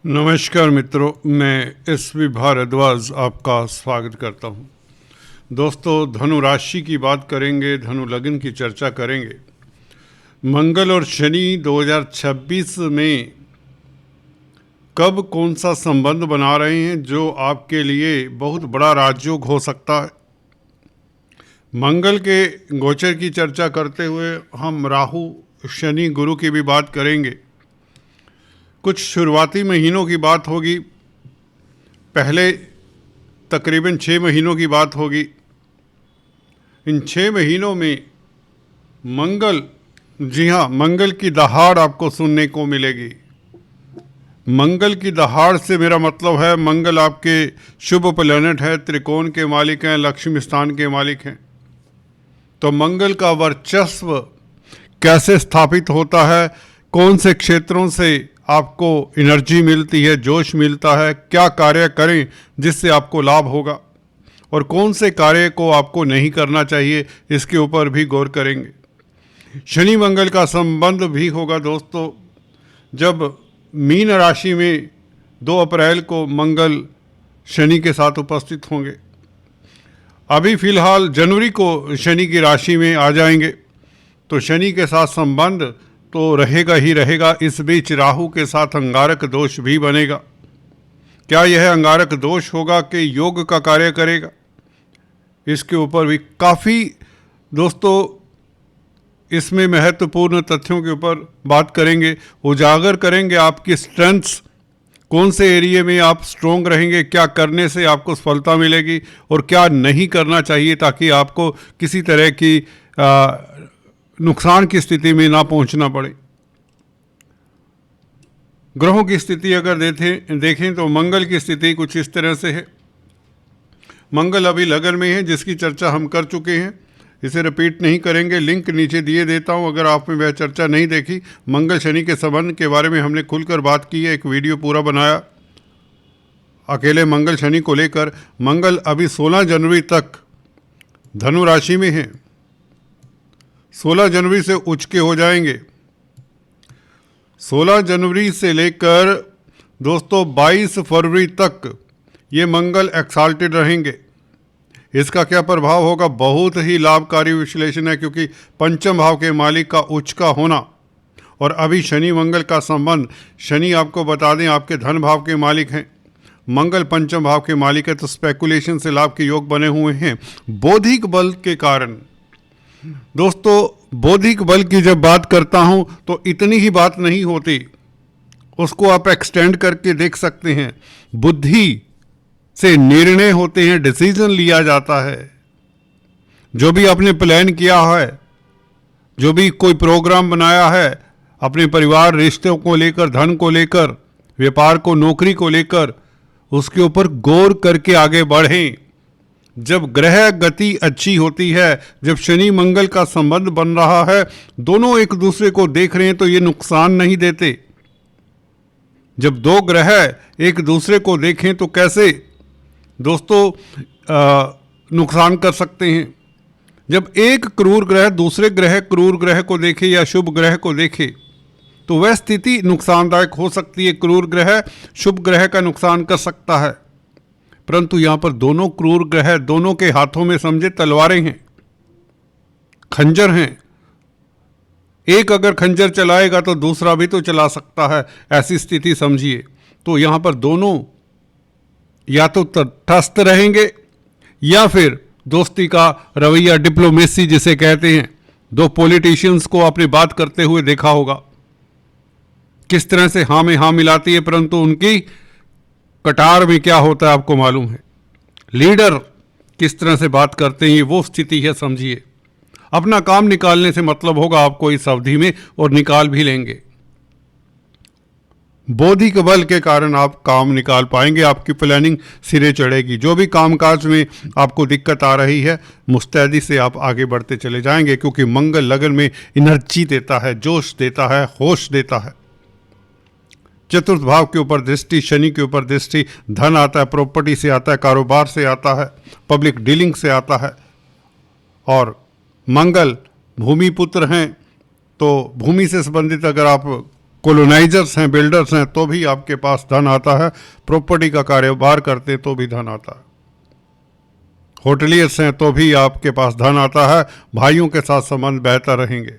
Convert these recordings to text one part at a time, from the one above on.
नमस्कार मित्रों, मैं एस.वी. भारद्वाज आपका स्वागत करता हूं। दोस्तों, धनु राशि की बात करेंगे, धनु लग्न की चर्चा करेंगे। मंगल और शनि 2026 में कब कौन सा संबंध बना रहे हैं जो आपके लिए बहुत बड़ा राजयोग हो सकता है। मंगल के गोचर की चर्चा करते हुए हम राहु, शनि, गुरु की भी बात करेंगे। कुछ शुरुआती महीनों की बात होगी, पहले तकरीबन 6 महीनों की बात होगी। इन 6 महीनों में मंगल, जी हाँ, मंगल की दहाड़ आपको सुनने को मिलेगी। मंगल की दहाड़ से मेरा मतलब है मंगल आपके शुभ प्लैनेट है, त्रिकोण के मालिक हैं, लक्ष्मी स्थान के मालिक हैं। तो मंगल का वर्चस्व कैसे स्थापित होता है, कौन से क्षेत्रों से आपको एनर्जी मिलती है, जोश मिलता है, क्या कार्य करें जिससे आपको लाभ होगा और कौन से कार्य को आपको नहीं करना चाहिए, इसके ऊपर भी गौर करेंगे। शनि मंगल का संबंध भी होगा दोस्तों, जब मीन राशि में 2 अप्रैल को मंगल शनि के साथ उपस्थित होंगे। अभी फिलहाल जनवरी को शनि की राशि में आ जाएंगे, तो शनि के साथ संबंध तो रहेगा ही रहेगा। इस बीच राहु के साथ अंगारक दोष भी बनेगा। क्या यह अंगारक दोष होगा कि योग का कार्य करेगा, इसके ऊपर भी काफ़ी दोस्तों इसमें महत्वपूर्ण तथ्यों के ऊपर बात करेंगे। उजागर करेंगे आपकी स्ट्रेंथ्स, कौन से एरिया में आप स्ट्रोंग रहेंगे, क्या करने से आपको सफलता मिलेगी और क्या नहीं करना चाहिए ताकि आपको किसी तरह की नुकसान की स्थिति में ना पहुंचना पड़े। ग्रहों की स्थिति अगर देखें तो मंगल की स्थिति कुछ इस तरह से है। मंगल अभी लगन में है, जिसकी चर्चा हम कर चुके हैं, इसे रिपीट नहीं करेंगे। लिंक नीचे दिए देता हूं अगर आपने वह चर्चा नहीं देखी। मंगल शनि के संबंध के बारे में हमने खुलकर बात की है, एक वीडियो पूरा बनाया अकेले मंगल शनि को लेकर। मंगल अभी 16 जनवरी तक धनु राशि में है, 16 जनवरी से उच्च के हो जाएंगे। 16 जनवरी से लेकर दोस्तों 22 फरवरी तक ये मंगल एक्साल्टेड रहेंगे। इसका क्या प्रभाव होगा, बहुत ही लाभकारी विश्लेषण है, क्योंकि पंचम भाव के मालिक का उच्च का होना और अभी शनि मंगल का संबंध। शनि आपको बता दें आपके धन भाव के मालिक हैं, मंगल पंचम भाव के मालिक है, तो स्पेकुलेशन से लाभ के योग बने हुए हैं बौद्धिक बल के कारण। दोस्तों, बौद्धिक बल की जब बात करता हूं तो इतनी ही बात नहीं होती, उसको आप एक्सटेंड करके देख सकते हैं। बुद्धि से निर्णय होते हैं, डिसीजन लिया जाता है। जो भी आपने प्लान किया है, जो भी कोई प्रोग्राम बनाया है अपने परिवार, रिश्तों को लेकर, धन को लेकर, व्यापार को, नौकरी को लेकर, उसके ऊपर गौर करके आगे बढ़ें। जब ग्रह गति अच्छी होती है, जब शनि मंगल का संबंध बन रहा है, दोनों एक दूसरे को देख रहे हैं तो ये नुकसान नहीं देते। जब 2 ग्रह एक दूसरे को देखें तो कैसे दोस्तों नुकसान कर सकते हैं। जब एक क्रूर ग्रह दूसरे ग्रह क्रूर ग्रह को देखे या शुभ ग्रह को देखे तो वह स्थिति नुकसानदायक हो सकती है। क्रूर ग्रह शुभ ग्रह का नुकसान कर सकता है, परंतु यहां पर दोनों क्रूर ग्रह, दोनों के हाथों में समझे तलवारें हैं, खंजर हैं। एक अगर खंजर चलाएगा तो दूसरा भी तो चला सकता है, ऐसी स्थिति समझिए। तो यहां पर दोनों या तो तटस्थ रहेंगे या फिर दोस्ती का रवैया, डिप्लोमेसी जिसे कहते हैं। 2 पॉलिटिशियंस को आपने बात करते हुए देखा होगा, किस तरह से हाँ में हाँ मिलाती है, परंतु उनकी कटार में क्या होता है आपको मालूम है। लीडर किस तरह से बात करते हैं, ये वो स्थिति है समझिए। अपना काम निकालने से मतलब होगा आपको इस अवधि में, और निकाल भी लेंगे। बौद्धिक बल के कारण आप काम निकाल पाएंगे, आपकी प्लानिंग सिरे चढ़ेगी। जो भी कामकाज में आपको दिक्कत आ रही है, मुस्तैदी से आप आगे बढ़ते चले जाएंगे, क्योंकि मंगल लगन में एनर्जी देता है, जोश देता है, होश देता है। चतुर्थ भाव के ऊपर दृष्टि, शनि के ऊपर दृष्टि, धन आता है, प्रॉपर्टी से आता है, कारोबार से आता है, पब्लिक डीलिंग से आता है। और मंगल भूमि पुत्र हैं, तो भूमि से संबंधित अगर आप कॉलोनाइजर्स हैं, बिल्डर्स हैं, तो भी आपके पास धन आता है। प्रॉपर्टी का कारोबार करते हैं तो भी धन आता है। होटलियर्स हैं तो भी आपके पास धन आता है। भाइयों के साथ संबंध बेहतर रहेंगे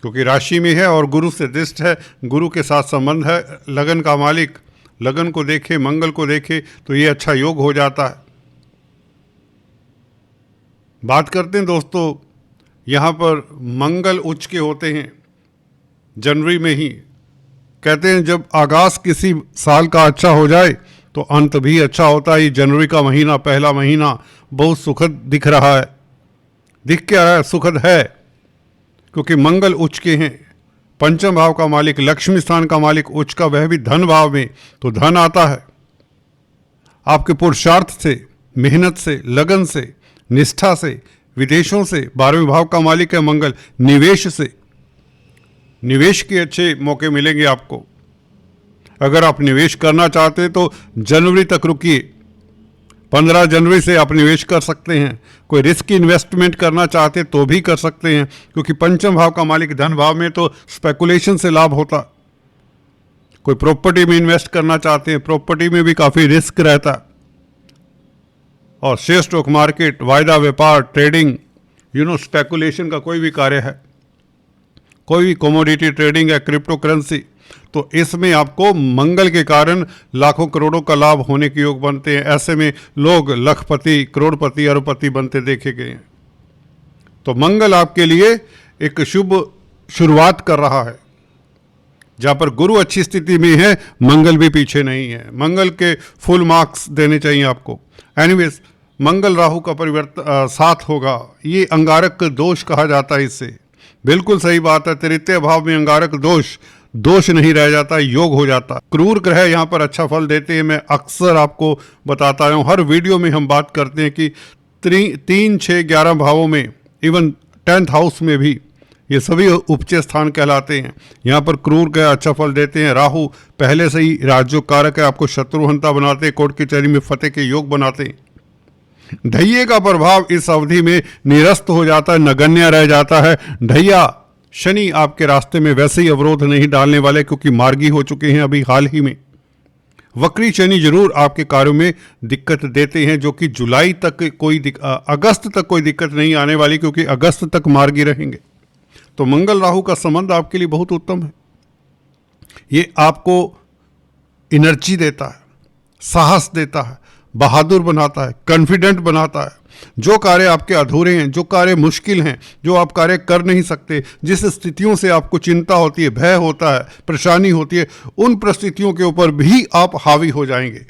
क्योंकि राशि में है और गुरु से दृष्ट है, गुरु के साथ संबंध है। लगन का मालिक लगन को देखे, मंगल को देखे तो ये अच्छा योग हो जाता है। बात करते हैं दोस्तों, यहाँ पर मंगल उच्च के होते हैं जनवरी में ही। कहते हैं जब आगाज किसी साल का अच्छा हो जाए तो अंत भी अच्छा होता है। ये जनवरी का महीना, पहला महीना बहुत सुखद दिख रहा है। दिख क्या रहा है? सुखद है, क्योंकि मंगल उच्च के हैं। पंचम भाव का मालिक, लक्ष्मी स्थान का मालिक उच्च का, वह भी धन भाव में, तो धन आता है आपके पुरुषार्थ से, मेहनत से, लगन से, निष्ठा से, विदेशों से। 12वें भाव का मालिक है मंगल, निवेश से। निवेश के अच्छे मौके मिलेंगे आपको। अगर आप निवेश करना चाहते हैं तो जनवरी तक रुकिए। 15 जनवरी से आप निवेश कर सकते हैं। कोई रिस्क इन्वेस्टमेंट करना चाहते तो भी कर सकते हैं, क्योंकि पंचम भाव का मालिक धन भाव में, तो स्पेकुलेशन से लाभ होता। कोई प्रॉपर्टी में इन्वेस्ट करना चाहते हैं, प्रॉपर्टी में भी काफ़ी रिस्क रहता। और शेयर स्टॉक मार्केट, वायदा व्यापार, ट्रेडिंग, स्पेकुलेशन का कोई भी कार्य है, कोई भी कमोडिटी ट्रेडिंग है, क्रिप्टो करेंसी, तो इसमें आपको मंगल के कारण लाखों करोड़ों का लाभ होने के योग बनते हैं। ऐसे में लोग लखपति, करोड़पति, अरबपति बनते देखे गए हैं। तो मंगल आपके लिए एक शुभ शुरुआत कर रहा है। जहाँ पर गुरु अच्छी स्थिति में है, मंगल भी पीछे नहीं है। मंगल के फुल मार्क्स देने चाहिए आपको। एनीवेज, मंगल राहु का परिवर्तन साथ होगा, ये अंगारक दोष कहा जाता है। इससे बिल्कुल सही बात है। तृतीय भाव में अंगारक दोष नहीं रह जाता, योग हो जाता। क्रूर ग्रह यहाँ पर अच्छा फल देते हैं। मैं अक्सर आपको बताता हूँ, हर वीडियो में हम बात करते हैं कि 3, 6, 11 भावों में, इवन 10th हाउस में भी ये सभी उपचय स्थान कहलाते हैं। यहाँ पर क्रूर ग्रह अच्छा फल देते हैं। राहु पहले से ही राजयोग कारक है, आपको शत्रुहंता बनाते हैं, कोर्ट कचहरी में फतेह के योग बनाते हैं। ढैये का प्रभाव इस अवधि में निरस्त हो जाता है, नगण्य रह जाता है। ढैया शनि आपके रास्ते में वैसे ही अवरोध नहीं डालने वाले, क्योंकि मार्गी हो चुके हैं अभी हाल ही में। वक्री शनि जरूर आपके कार्यों में दिक्कत देते हैं, जो कि जुलाई तक अगस्त तक कोई दिक्कत नहीं आने वाली, क्योंकि अगस्त तक मार्गी रहेंगे। तो मंगल राहु का संबंध आपके लिए बहुत उत्तम है। ये आपको एनर्जी देता है, साहस देता है, बहादुर बनाता है, कॉन्फिडेंट बनाता है। जो कार्य आपके अधूरे हैं, जो कार्य मुश्किल हैं, जो आप कार्य कर नहीं सकते, जिस स्थितियों से आपको चिंता होती है, भय होता है, परेशानी होती है, उन परिस्थितियों के ऊपर भी आप हावी हो जाएंगे।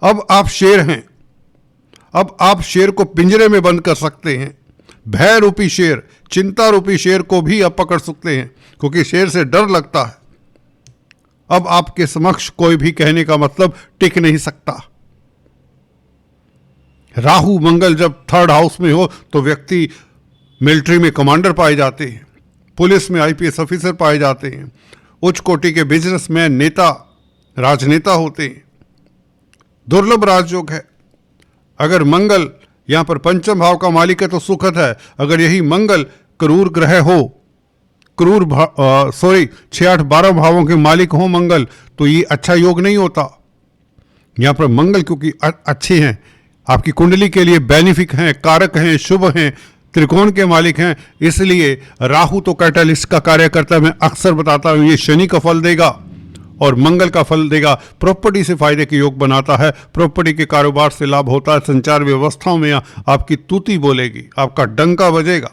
अब आप शेर हैं। अब आप शेर को पिंजरे में बंद कर सकते हैं। भय रूपी शेर, चिंता रूपी शेर को भी आप पकड़ सकते हैं, क्योंकि शेर से डर लगता है। अब आपके समक्ष कोई भी कहने का मतलब टिक नहीं सकता। राहु मंगल जब 3rd हाउस में हो तो व्यक्ति मिलिट्री में कमांडर पाए जाते हैं, पुलिस में आईपीएस ऑफिसर पाए जाते हैं, उच्च कोटि के बिजनेसमैन, नेता, राजनेता होते हैं। दुर्लभ राजयोग है। अगर मंगल यहाँ पर पंचम भाव का मालिक है तो सुखद है। अगर यही मंगल क्रूर ग्रह हो, 6, 8, 12 भावों के मालिक हो मंगल, तो ये अच्छा योग नहीं होता। यहाँ पर मंगल क्योंकि अच्छे हैं, आपकी कुंडली के लिए बेनिफिक हैं, कारक हैं, शुभ हैं, त्रिकोण के मालिक हैं, इसलिए राहु तो कैटलिस्ट का कार्य करता है। मैं अक्सर बताता हूँ, ये शनि का फल देगा और मंगल का फल देगा। प्रॉपर्टी से फायदे के योग बनाता है, प्रॉपर्टी के कारोबार से लाभ होता है। संचार व्यवस्थाओं में आपकी तूती बोलेगी, आपका डंका बजेगा,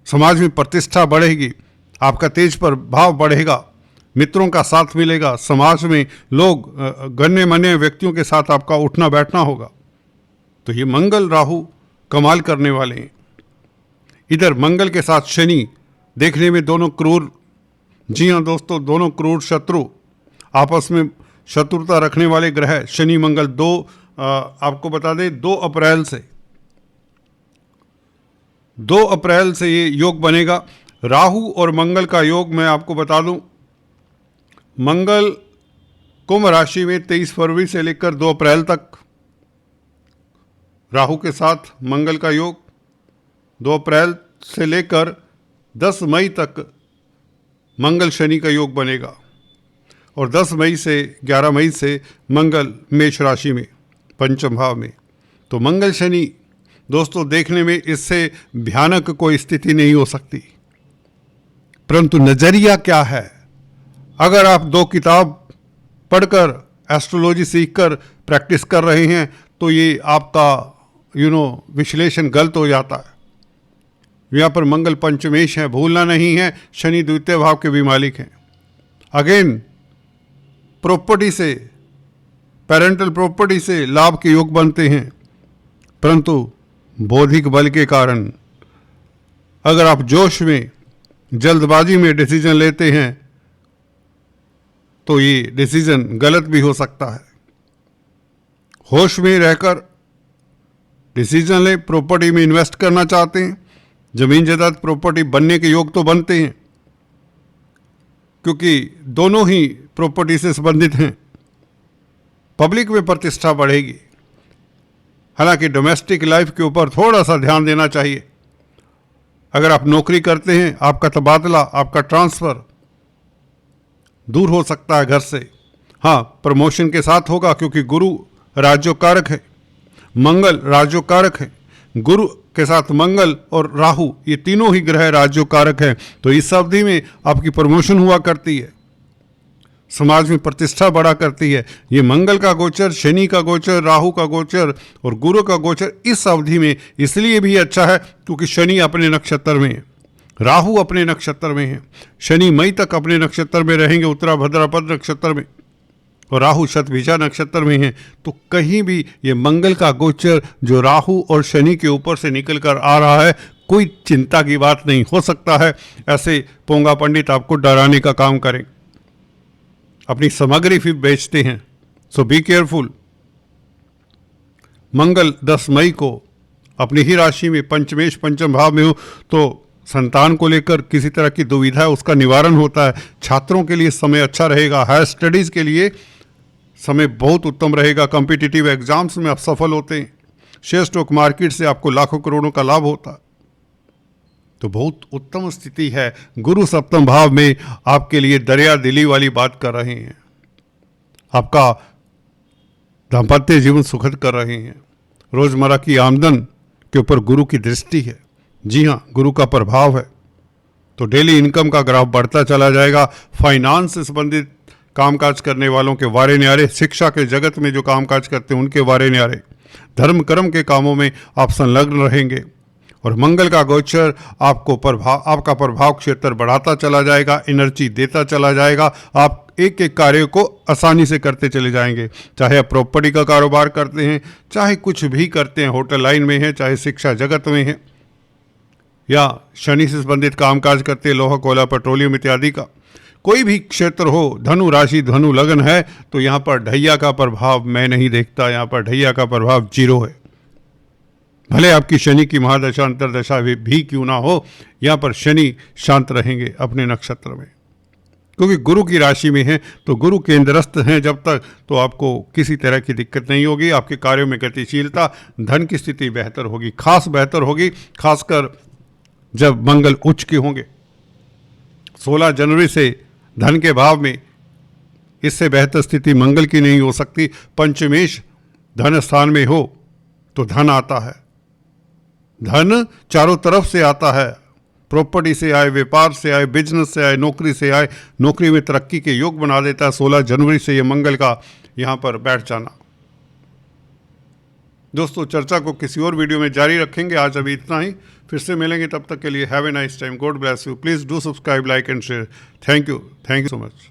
समाज में प्रतिष्ठा बढ़ेगी, आपका तेज प्रभाव बढ़ेगा, मित्रों का साथ मिलेगा, समाज में लोग गण्य-मान्य व्यक्तियों के साथ आपका उठना बैठना होगा। तो ये मंगल राहु कमाल करने वाले हैं। इधर मंगल के साथ शनि, देखने में दोनों क्रूर, जी हाँ दोस्तों, दोनों क्रूर शत्रु, आपस में शत्रुता रखने वाले ग्रह शनि मंगल। आपको बता दें 2 अप्रैल से ये योग बनेगा। राहु और मंगल का योग मैं आपको बता दूं, मंगल कुंभ राशि में 23 फरवरी से लेकर 2 अप्रैल तक राहु के साथ मंगल का योग, 2 अप्रैल से लेकर 10 मई तक मंगल शनि का योग बनेगा और 10 मई से 11 मई से मंगल मेष राशि में पंचम भाव में। तो मंगल शनि दोस्तों देखने में इससे भयानक कोई स्थिति नहीं हो सकती, परंतु नज़रिया क्या है। अगर आप 2 किताब पढ़कर एस्ट्रोलॉजी सीखकर प्रैक्टिस कर रहे हैं तो ये आपका विश्लेषण गलत हो जाता है। यहाँ पर मंगल पंचमेश है, भूलना नहीं है, शनि द्वितीय भाव के भी मालिक हैं। अगेन प्रॉपर्टी से, पेरेंटल प्रॉपर्टी से लाभ के योग बनते हैं, परंतु बौद्धिक बल के कारण अगर आप जोश में, जल्दबाजी में डिसीजन लेते हैं तो ये डिसीजन गलत भी हो सकता है। होश में रहकर डिसीजन लें। प्रॉपर्टी में इन्वेस्ट करना चाहते हैं, जमीन जायदाद प्रॉपर्टी बनने के योग तो बनते हैं, क्योंकि दोनों ही प्रॉपर्टी से संबंधित हैं। पब्लिक में प्रतिष्ठा बढ़ेगी, हालांकि डोमेस्टिक लाइफ के ऊपर थोड़ा सा ध्यान देना चाहिए। अगर आप नौकरी करते हैं, आपका तबादला, आपका ट्रांसफ़र दूर हो सकता है घर से। हाँ, प्रमोशन के साथ होगा, क्योंकि गुरु राज्योकारक है, मंगल राज्योकारक है। गुरु के साथ मंगल और राहु, ये तीनों ही ग्रह राज्योकारक हैं। तो इस अवधि में आपकी प्रमोशन हुआ करती है, समाज में प्रतिष्ठा बढ़ा करती है। ये मंगल का गोचर, शनि का गोचर, राहु का गोचर और गुरु का गोचर इस अवधि में इसलिए भी अच्छा है क्योंकि शनि अपने नक्षत्र में है, राहु अपने नक्षत्र में है। शनि मई तक अपने नक्षत्र में रहेंगे, उत्तरा भाद्रपद नक्षत्र में, और राहु शतभिषा नक्षत्र में है। तो कहीं भी ये मंगल का गोचर जो राहु और शनि के ऊपर से निकल कर आ रहा है, कोई चिंता की बात नहीं। हो सकता है ऐसे पोंगा पंडित आपको डराने का काम करें, अपनी सामग्री फिर बेचते हैं, सो बी केयरफुल। मंगल 10 मई को अपनी ही राशि में पंचमेश पंचम भाव में हो तो संतान को लेकर किसी तरह की दुविधा है, उसका निवारण होता है। छात्रों के लिए समय अच्छा रहेगा, हायर स्टडीज़ के लिए समय बहुत उत्तम रहेगा। कॉम्पिटिटिव एग्जाम्स में आप सफल होते हैं, शेयर स्टॉक मार्केट से आपको लाखों करोड़ों का लाभ होता है। तो बहुत उत्तम स्थिति है। गुरु सप्तम भाव में आपके लिए दरिया दिली वाली बात कर रहे हैं, आपका दाम्पत्य जीवन सुखद कर रहे हैं। रोजमर्रा की आमदन के ऊपर गुरु की दृष्टि है, जी हाँ, गुरु का प्रभाव है। तो डेली इनकम का ग्राफ बढ़ता चला जाएगा। फाइनेंस से संबंधित कामकाज करने वालों के वारे न्यारे, शिक्षा के जगत में जो कामकाज करते हैं उनके वारे न्यारे, धर्म कर्म के कामों में आप संलग्न रहेंगे। और मंगल का गोचर आपका प्रभाव क्षेत्र बढ़ाता चला जाएगा, एनर्जी देता चला जाएगा। आप एक एक कार्य को आसानी से करते चले जाएंगे, चाहे आप प्रॉपर्टी का कारोबार करते हैं, चाहे कुछ भी करते हैं, होटल लाइन में है, चाहे शिक्षा जगत में है, या शनि से संबंधित कामकाज करते हैं, लोहा कोयला पेट्रोलियम इत्यादि का कोई भी क्षेत्र हो। धनु राशि धनु लगन है तो यहाँ पर ढैया का प्रभाव मैं नहीं देखता, यहाँ पर ढैया का प्रभाव 0 है। भले आपकी शनि की महादशा अंतरदशा भी क्यों ना हो, यहाँ पर शनि शांत रहेंगे अपने नक्षत्र में, क्योंकि गुरु की राशि में है। तो गुरु केंद्रस्थ हैं जब तक, तो आपको किसी तरह की दिक्कत नहीं होगी। आपके कार्यों में गतिशीलता, धन की स्थिति बेहतर होगी, खास बेहतर होगी, खासकर जब मंगल उच्च के होंगे। 16 जनवरी से धन के भाव में इससे बेहतर स्थिति मंगल की नहीं हो सकती। पंचमेश धन स्थान में हो तो धन आता है, धन चारों तरफ से आता है, प्रॉपर्टी से आए, व्यापार से आए, बिजनेस से आए, नौकरी से आए, नौकरी में तरक्की के योग बना देता है 16 जनवरी से ये मंगल का यहाँ पर बैठ जाना। दोस्तों, चर्चा को किसी और वीडियो में जारी रखेंगे। आज अभी इतना ही, फिर से मिलेंगे, तब तक के लिए have a nice time, God bless you, please do subscribe, like and share. Thank you so much.